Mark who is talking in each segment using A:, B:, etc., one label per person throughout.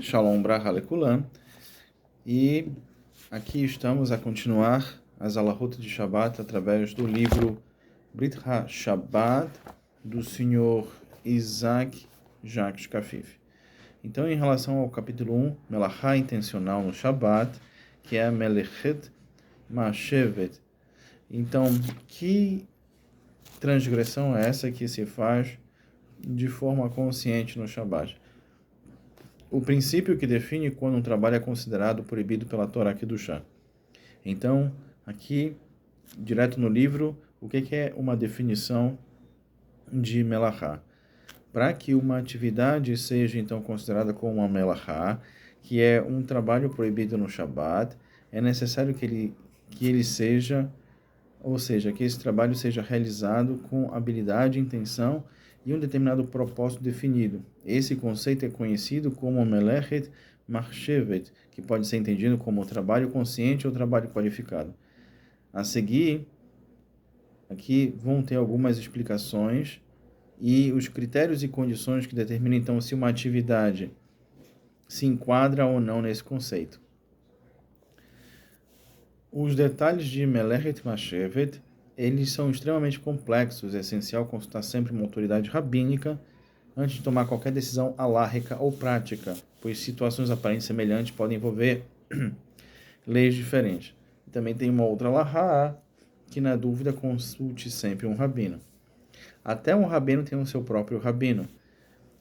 A: Shalom Bracha Lekulam. E aqui estamos a continuar as alahot de Shabbat através do livro Brit HaShabbat do Sr. Isaac Jacques Kafif. Então, em relação ao capítulo 1, Melachá intencional no Shabbat, que é a Melechet Mashevet. Então, que transgressão é essa que se faz de forma consciente no Shabbat? O princípio que define quando um trabalho é considerado proibido pela Torá Kedushá. Então, aqui, direto no livro, o que é uma definição de Melachá? Para que uma atividade seja, então, considerada como uma Melachá, que é um trabalho proibido no Shabbat, é necessário que ele seja, ou seja, que esse trabalho seja realizado com habilidade, intenção e um determinado propósito definido. Esse conceito é conhecido como Melechet Machshevet, que pode ser entendido como trabalho consciente ou trabalho qualificado. A seguir, aqui vão ter algumas explicações e os critérios e condições que determinam então se uma atividade se enquadra ou não nesse conceito. Os detalhes de Melechet Machshevet, eles são extremamente complexos. É essencial consultar sempre uma autoridade rabínica antes de tomar qualquer decisão alárrica ou prática, pois situações aparentes semelhantes podem envolver leis diferentes. Também tem uma outra alahá, que na dúvida consulte sempre um rabino. Até um rabino tem o seu próprio rabino.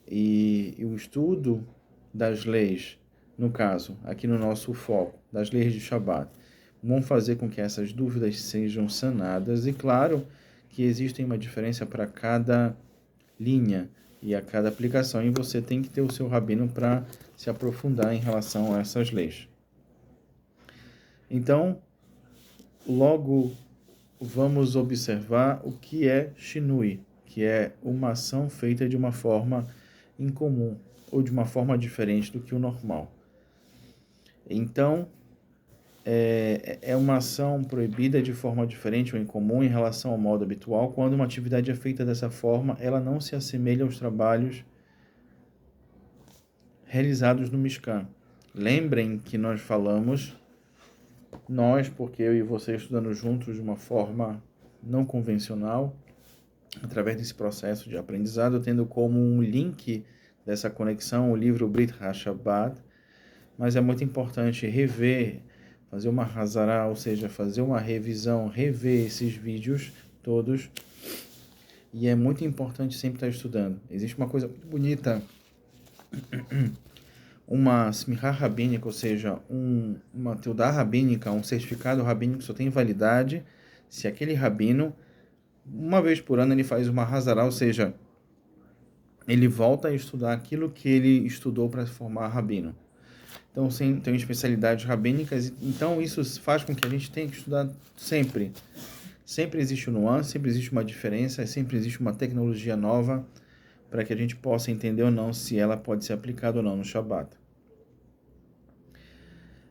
A: E o estudo das leis, no caso, aqui no nosso foco, das leis de Shabbat, vão fazer com que essas dúvidas sejam sanadas. E claro que existe uma diferença para cada linha e a cada aplicação, e você tem que ter o seu rabino para se aprofundar em relação a essas leis. Então, logo vamos observar o que é Shinui, que é uma ação feita de uma forma incomum ou de uma forma diferente do que o normal. Então, é uma ação proibida de forma diferente ou incomum em relação ao modo habitual. Quando uma atividade é feita dessa forma, ela não se assemelha aos trabalhos realizados no Mishkan. Lembrem que nós falamos, porque eu e você estudando juntos de uma forma não convencional, através desse processo de aprendizado, tendo como um link dessa conexão o livro Brit HaShabbat, mas é muito importante rever, fazer uma hazará, ou seja, fazer uma revisão, rever esses vídeos todos, e é muito importante sempre estar estudando. Existe uma coisa muito bonita, uma smichá rabínica, ou seja, uma teudá rabínica, um certificado rabínico que só tem validade se aquele rabino, uma vez por ano, ele faz uma hazará, ou seja, ele volta a estudar aquilo que ele estudou para se formar rabino. Então, tem especialidades rabínicas, então isso faz com que a gente tenha que estudar sempre. Sempre existe um nuance, sempre existe uma diferença, sempre existe uma tecnologia nova para que a gente possa entender ou não se ela pode ser aplicada ou não no Shabbat.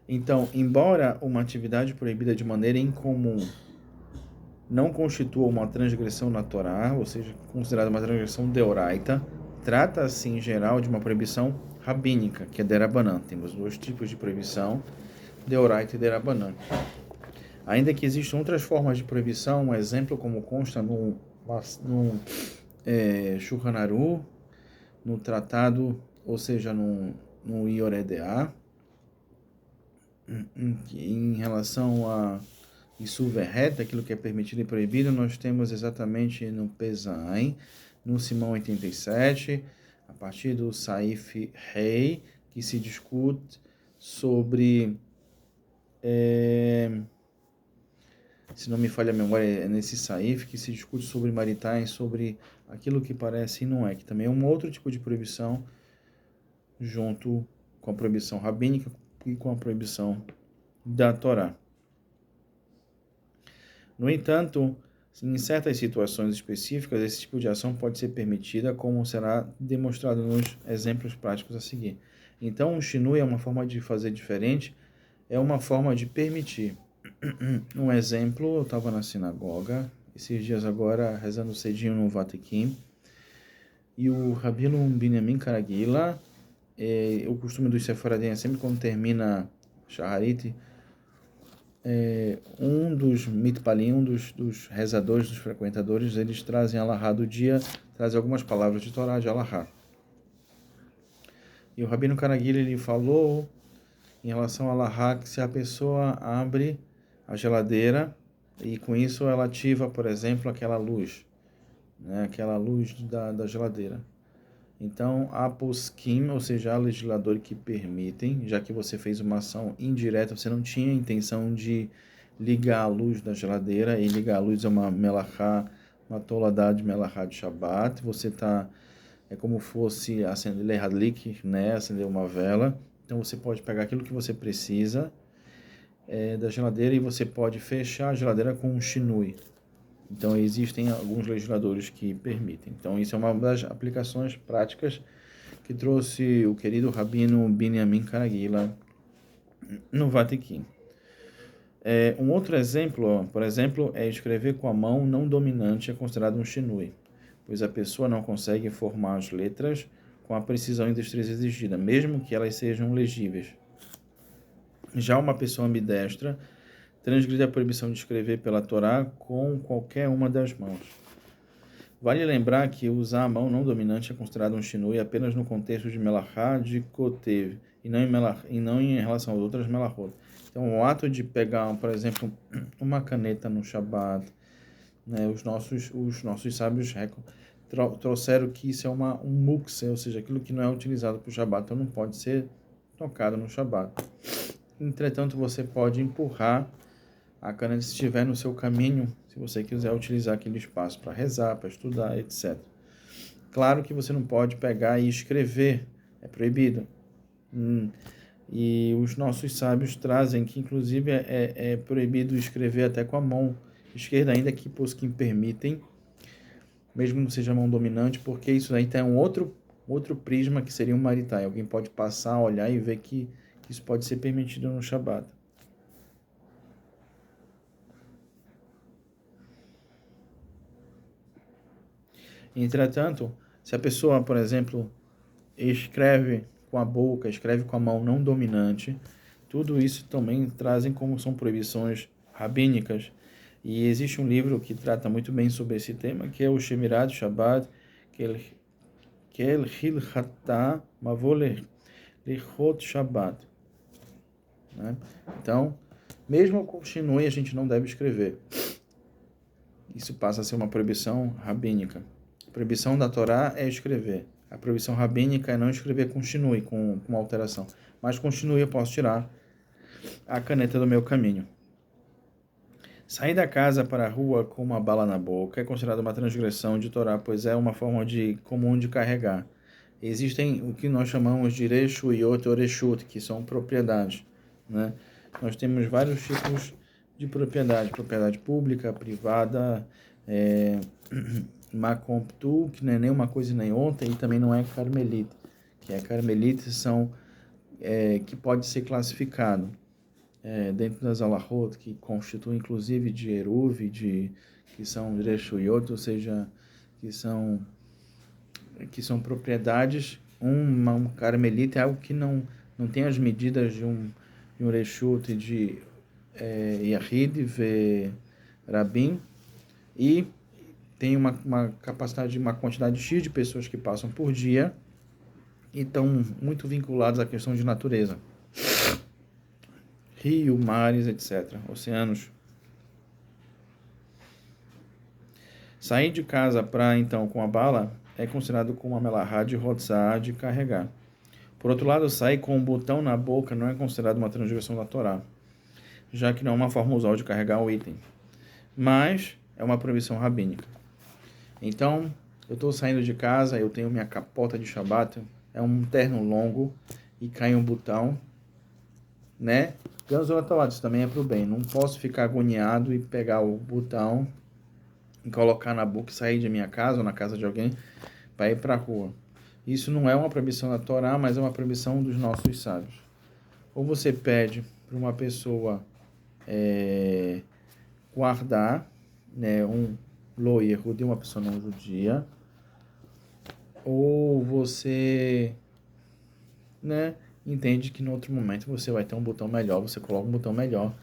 A: Então, embora uma atividade proibida de maneira incomum não constitua uma transgressão na Torá, ou seja, considerada uma transgressão deoraita, trata-se em geral de uma proibição rabínica, que é derabanan. Temos dois tipos de proibição, deoraita e derabanan. Ainda que existam outras formas de proibição, um exemplo como consta no Shulchan Aruch, no tratado, ou seja, no Ioredeá, em relação a isso verreta, aquilo que é permitido e proibido, nós temos exatamente no Pesaim, no Simão 87, a partir do Saif Rei, que se discute sobre, se não me falha a memória, é nesse Saif que se discute sobre maritais, sobre aquilo que parece e não é, que também é um outro tipo de proibição, junto com a proibição rabínica e com a proibição da Torá. No entanto, em certas situações específicas, esse tipo de ação pode ser permitida, como será demonstrado nos exemplos práticos a seguir. Então, o Shinui é uma forma de fazer diferente, é uma forma de permitir. Um exemplo, eu estava na sinagoga, esses dias agora, rezando cedinho no Vatekim, e o Rabino Binyamin Karagila, o costume dos Sefaradim é sempre quando termina Shaharit, um dos mitpalim, um dos rezadores, dos frequentadores, eles trazem Alahá do dia, trazem algumas palavras de Torá, de Alahá. E o Rabino Karaguil, ele falou em relação a Alahá, que se a pessoa abre a geladeira e com isso ela ativa, por exemplo, aquela luz, né, aquela luz da geladeira. Então, há poskim, ou seja, há legisladores que permitem, já que você fez uma ação indireta, você não tinha a intenção de ligar a luz da geladeira, e ligar a luz é uma melachá, uma toladá de melachá de Shabbat, você está, é como fosse acender lehadlik, né, acender uma vela. Então, você pode pegar aquilo que você precisa da geladeira e você pode fechar a geladeira com um shinui. Então, existem alguns legisladores que permitem. Então, isso é uma das aplicações práticas que trouxe o querido Rabino Binyamin Karagila no Vatiquim. Um outro exemplo, por exemplo, é escrever com a mão não dominante é considerado um shinui, pois a pessoa não consegue formar as letras com a precisão e destreza exigida, mesmo que elas sejam legíveis. Já uma pessoa ambidestra transgride a proibição de escrever pela Torá com qualquer uma das mãos. Vale lembrar que usar a mão não dominante é considerado um shinui apenas no contexto de melachá de kotev e não em relação às outras melachot. Então, o ato de pegar, por exemplo, uma caneta no Shabbat, né, os nossos sábios trouxeram que isso é um mukse, ou seja, aquilo que não é utilizado para o Shabbat, então não pode ser tocado no Shabbat. Entretanto, você pode empurrar a caneta se estiver no seu caminho, se você quiser utilizar aquele espaço para rezar, para estudar, etc. Claro que você não pode pegar e escrever, é proibido. E os nossos sábios trazem que, inclusive, é proibido escrever até com a mão esquerda, ainda que posquim permitem, mesmo que não seja a mão dominante, porque isso aí tem um outro prisma que seria um maritai. Alguém pode passar, olhar e ver que isso pode ser permitido no Shabbat. Entretanto, se a pessoa, por exemplo, escreve com a boca, escreve com a mão não dominante, tudo isso também trazem como são proibições rabínicas. E existe um livro que trata muito bem sobre esse tema, que é o Shemirat Shabbat, Kel Hilchata Mavole Lichot Shabbat. Então, mesmo com shinui, a gente não deve escrever. Isso passa a ser uma proibição rabínica. A proibição da Torá é escrever. A proibição rabínica é não escrever com shinui, com alteração. Mas com shinui eu posso tirar a caneta do meu caminho. Sair da casa para a rua com uma bala na boca é considerado uma transgressão de Torá, pois é uma forma comum de carregar. Existem o que nós chamamos de reshuyot ou reshut, que são propriedades, né? Nós temos vários tipos de propriedade pública, privada, makomptu, que não é nem uma coisa nem outra, e também não é carmelita, que carmelitas são que pode ser classificado dentro das alahot, que constituem inclusive de eruv, que são reshuyot, ou seja, que são propriedades. Um carmelita é algo que não tem as medidas de um reshut de Yahid ve Rabin, e tem uma capacidade, uma quantidade X de pessoas que passam por dia e estão muito vinculados à questão de natureza. Rio, mares, etc. Oceanos. Sair de casa para, então, com a bala é considerado como uma melahá de rotzá, de carregar. Por outro lado, sair com um botão na boca não é considerado uma transgressão da Torá, já que não é uma forma usual de carregar o item, mas é uma proibição rabínica. Então, eu estou saindo de casa, eu tenho minha capota de Shabbat, é um terno longo e cai um botão, né? Isso também é para o bem. Não posso ficar agoniado e pegar o botão e colocar na boca e sair de minha casa ou na casa de alguém para ir para a rua. Isso não é uma proibição da Torá, mas é uma proibição dos nossos sábios. Ou você pede para uma pessoa guardar, né, um loyer de uma pessoa não judia, ou você né, entende que no outro momento você vai ter um botão melhor, você coloca um botão melhor.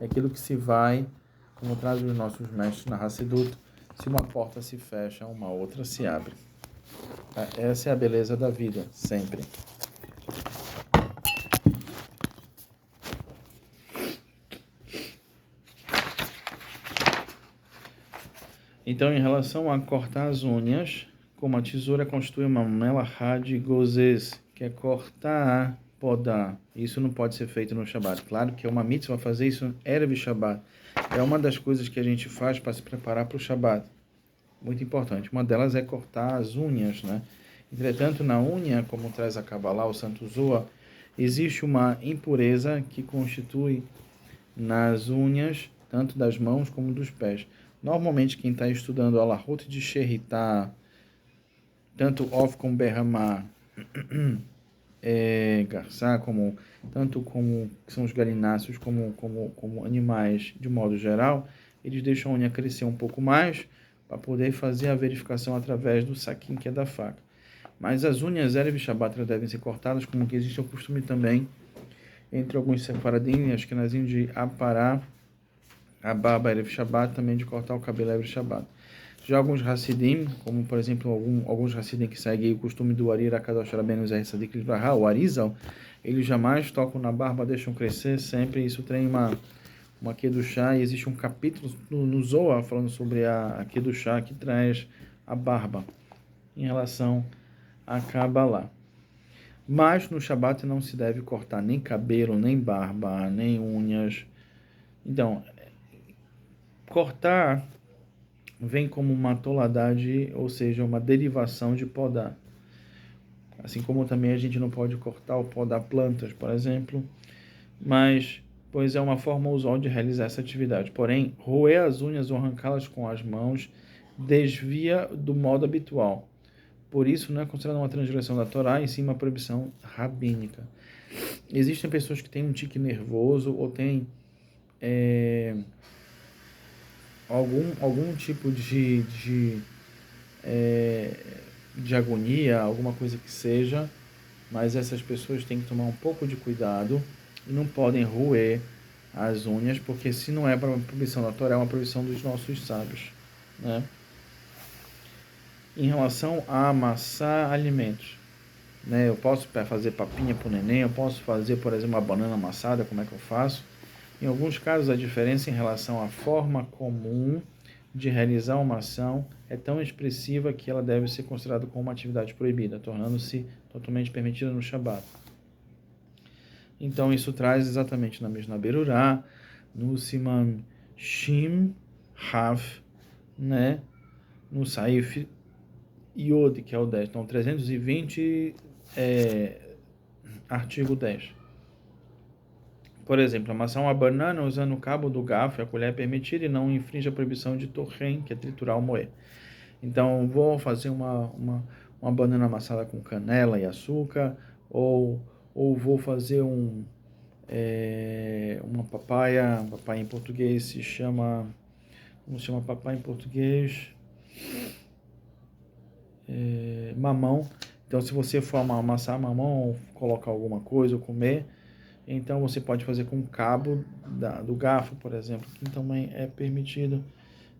A: É aquilo que se vai, como trazem os nossos mestres na Hassidut, se uma porta se fecha, uma outra se abre. Essa é a beleza da vida, sempre. Então, em relação a cortar as unhas, como a tesoura constitui uma melahá de gozes, que é cortar, podar. Isso não pode ser feito no Shabat. Claro que é uma mitzvah fazer isso Erev Shabat. É uma das coisas que a gente faz para se preparar para o Shabat. Muito importante. Uma delas é cortar as unhas, né? Entretanto, na unha, como traz a Kabbalah, o Santo Zohar, existe uma impureza que constitui nas unhas, tanto das mãos como dos pés. Normalmente, quem está estudando a Lahut de Sheritah, tanto Of como Berramá, garçá, tanto como são os galináceos, como animais de modo geral, eles deixam a unha crescer um pouco mais para poder fazer a verificação através do saquinho que é da faca. Mas as unhas Erev Shabbat devem ser cortadas, como que existe o costume também entre alguns separadim e ashkenazim de aparar a barba Erev Shabbat, também de cortar o cabelo Erev Shabbat. Já alguns Hassidim, como por exemplo alguns Hassidim que seguem o costume do Arir Akadosh Rabbeinu Zeh Sadik Livraha, o Arizal, eles jamais tocam na barba, deixam crescer, sempre isso tem uma Kedushá, e existe um capítulo no Zohar falando sobre a Kedushá que traz a barba em relação a Kabbalah. Mas no Shabat não se deve cortar nem cabelo, nem barba, nem unhas. Então, cortar vem como uma toladade, ou seja, uma derivação de podar. Assim como também a gente não pode cortar ou podar plantas, por exemplo, mas pois é uma forma usual de realizar essa atividade. Porém, roer as unhas ou arrancá-las com as mãos desvia do modo habitual. Por isso, não é considerada uma transgressão da Torá, e sim uma proibição rabínica. Existem pessoas que têm um tique nervoso ou têm algum tipo de agonia, alguma coisa que seja, mas essas pessoas têm que tomar um pouco de cuidado e não podem roer as unhas, porque se não é para uma proibição da Torá, é uma proibição dos nossos sábios, né? Em relação a amassar alimentos, né? Eu posso fazer papinha para o neném, eu posso fazer, por exemplo, uma banana amassada, como é que eu faço? Em alguns casos, a diferença em relação à forma comum de realizar uma ação é tão expressiva que ela deve ser considerada como uma atividade proibida, tornando-se totalmente permitida no Shabat. Então, isso traz exatamente na Mishnah Berurah, no Siman Shim Haf, né? No Saif Yod, que é o 10. Então, 320, artigo 10. Por exemplo, amassar uma banana usando o cabo do garfo e a colher é permitida e não infringe a proibição de torrem, que é triturar ou moer. Então, vou fazer uma banana amassada com canela e açúcar, ou vou fazer uma papaya em português se chama... Como se chama papaya em português? Mamão. Então, se você for amassar mamão, ou colocar alguma coisa, ou comer, então você pode fazer com o cabo do garfo, por exemplo, que também é permitido.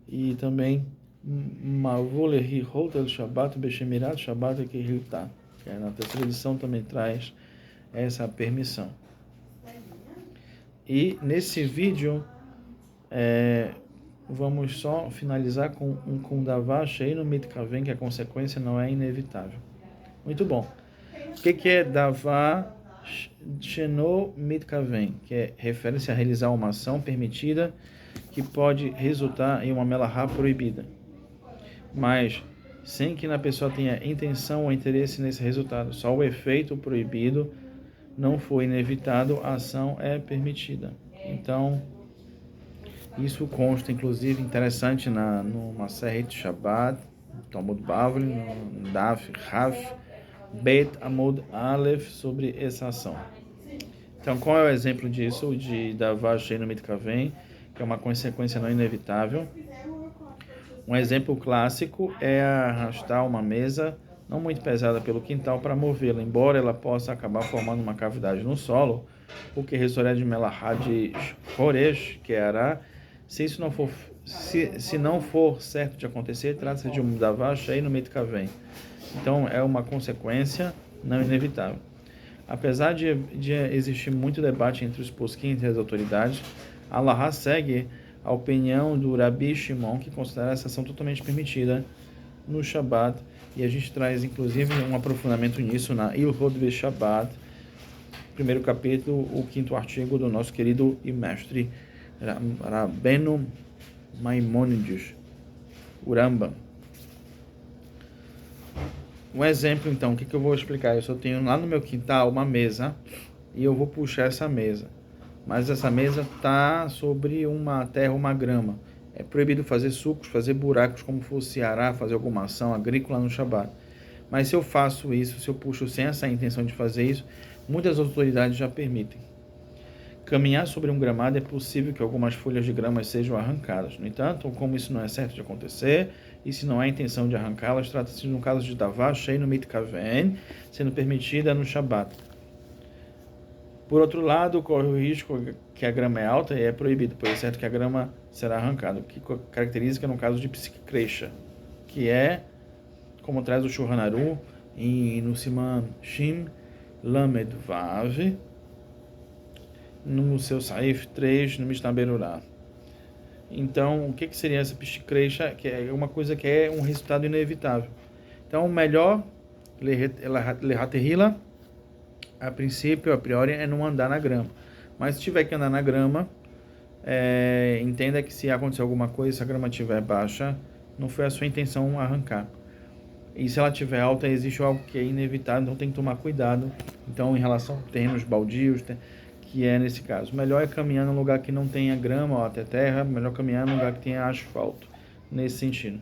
A: E também Mavolehi Hotel Shabbat Beshemirat Shabbat Kehilta, que na terceira edição também traz essa permissão. E nesse vídeo vamos só finalizar com Davá Sheinu Mitkaven, que a consequência não é inevitável. Muito bom. O que é Davá Sheinu Mitkaven? Que refere-se a realizar uma ação permitida que pode resultar em uma melahá proibida, mas sem que na pessoa tenha intenção ou interesse nesse resultado. Só o efeito proibido não foi inevitado, a ação é permitida. Então, isso consta, inclusive, interessante no Maseret Shabbat, Talmud Bavli, no Daf Raf Bet Amud Aleph, sobre essa ação. Então, qual é o exemplo disso? De Davá Sheinu Mitkaven, que é uma consequência não inevitável. Um exemplo clássico é arrastar uma mesa não muito pesada pelo quintal para movê-la, embora ela possa acabar formando uma cavidade no solo, o que resultaria de melahá de Horesh, que era, se não for certo de acontecer, trata-se de um davar shei no mitkavem. Então é uma consequência não inevitável. Apesar de existir muito debate entre os posquim e as autoridades, a Allahá segue a opinião do Rabi Shimon, que considera essa ação totalmente permitida no Shabat, e a gente traz inclusive um aprofundamento nisso na Ilhot Shabat, primeiro capítulo, o 5º artigo do nosso querido e mestre Rabbeinu Maimônides, o Rambam. Um exemplo, então, o que eu vou explicar? Eu só tenho lá no meu quintal uma mesa e eu vou puxar essa mesa. Mas essa mesa está sobre uma terra, uma grama. É proibido fazer sucos, fazer buracos como fosse arar, fazer alguma ação agrícola no Shabat. Mas se eu faço isso, se eu puxo sem essa intenção de fazer isso, muitas autoridades já permitem. Caminhar sobre um gramado é possível que algumas folhas de grama sejam arrancadas. No entanto, como isso não é certo de acontecer, e se não há intenção de arrancá-las, trata-se de um caso de davar shei no mitkaven, sendo permitida no Shabat. Por outro lado, corre o risco que a grama é alta e é proibido, pois é certo que a grama será arrancada, o que caracteriza no caso de psikreisha, que é, como traz o Shulchan Aruch, no Siman Shin Lamed Vav, no seu Saif 3, no Mishnah Berurah. Então, o que seria essa psikreisha? Que é uma coisa que é um resultado inevitável. Então, o melhor, lehaterila, a princípio, a priori, é não andar na grama. Mas se tiver que andar na grama, entenda que se acontecer alguma coisa, se a grama estiver baixa, não foi a sua intenção arrancar. E se ela estiver alta, existe algo que é inevitável, então tem que tomar cuidado. Então, em relação a terrenos baldios, que é nesse caso, melhor é caminhar num lugar que não tenha grama ou até terra, melhor caminhar num lugar que tenha asfalto, nesse sentido.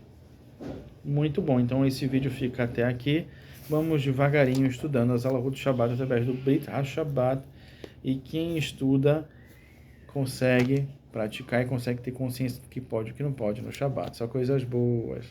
A: Muito bom, então esse vídeo fica até aqui. Vamos devagarinho estudando as Alahot Shabbat através do Brit HaShabbat, e quem estuda consegue praticar e consegue ter consciência do que pode e o que não pode no Shabbat. Só coisas boas.